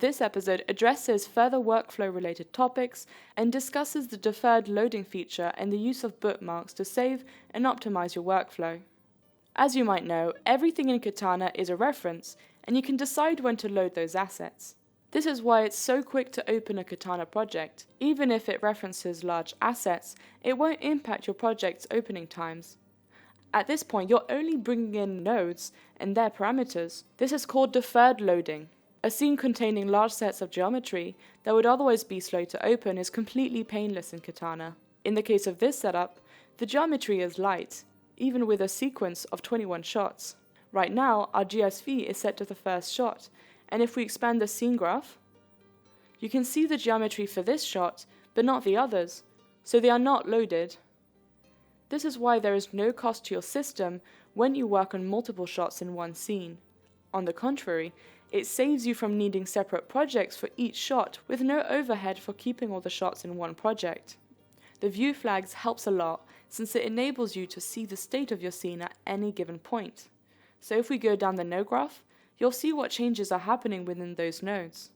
This episode addresses further workflow-related topics and discusses the deferred loading feature and the use of bookmarks to save and optimize your workflow. As you might know, everything in Katana is a reference, and you can decide when to load those assets. This is why it's so quick to open a Katana project. Even if it references large assets, it won't impact your project's opening times. At this point, you're only bringing in nodes and their parameters. This is called deferred loading. A scene containing large sets of geometry that would otherwise be slow to open is completely painless in Katana. In the case of this setup, the geometry is light, even with a sequence of 21 shots. Right now, our GSV is set to the first shot, and if we expand the scene graph, you can see the geometry for this shot, but not the others, so they are not loaded. This is why there is no cost to your system when you work on multiple shots in one scene. On the contrary, it saves you from needing separate projects for each shot with no overhead for keeping all the shots in one project. The view flags helps a lot since it enables you to see the state of your scene at any given point. So if we go down the node graph, you'll see what changes are happening within those nodes.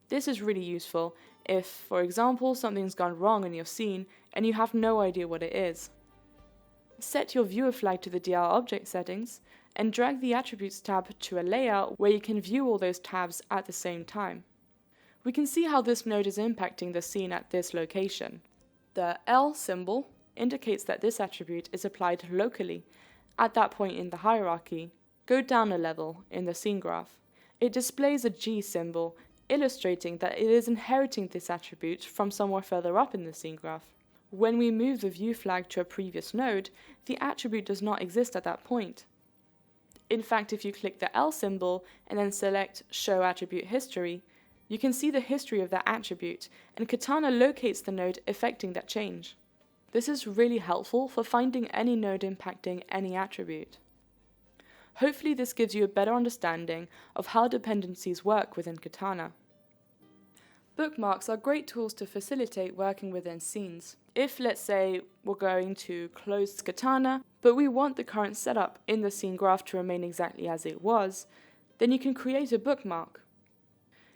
This is really useful if, for example, something's gone wrong in your scene and you have no idea what it is. Set your viewer flag to the DR object settings and drag the Attributes tab to a layout where you can view all those tabs at the same time. We can see how this node is impacting the scene at this location. The L symbol indicates that this attribute is applied locally at that point in the hierarchy. Go down a level in the scene graph. It displays a G symbol, illustrating that it is inheriting this attribute from somewhere further up in the scene graph. When we move the view flag to a previous node, the attribute does not exist at that point. In fact, if you click the L symbol and then select Show Attribute History, you can see the history of that attribute, and Katana locates the node affecting that change. This is really helpful for finding any node impacting any attribute. Hopefully this gives you a better understanding of how dependencies work within Katana. Bookmarks are great tools to facilitate working within scenes. If, let's say, we're going to close Katana, but we want the current setup in the scene graph to remain exactly as it was, then you can create a bookmark.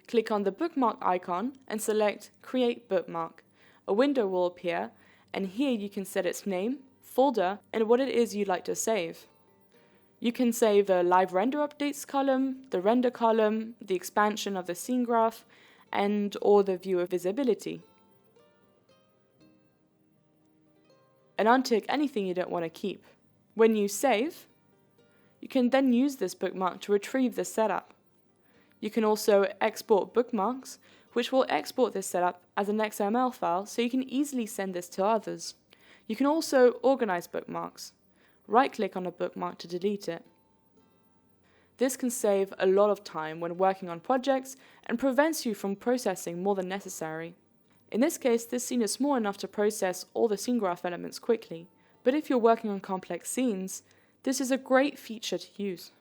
Click on the bookmark icon and select Create Bookmark. A window will appear, and here you can set its name, folder, and what it is you'd like to save. You can save the live render updates column, the render column, the expansion of the scene graph, or the viewer visibility. And untick anything you don't want to keep. When you save, you can then use this bookmark to retrieve the setup. You can also export bookmarks, which will export this setup as an XML file so you can easily send this to others. You can also organize bookmarks. Right-click on a bookmark to delete it. This can save a lot of time when working on projects and prevents you from processing more than necessary. In this case, this scene is small enough to process all the scene graph elements quickly, but if you're working on complex scenes, this is a great feature to use.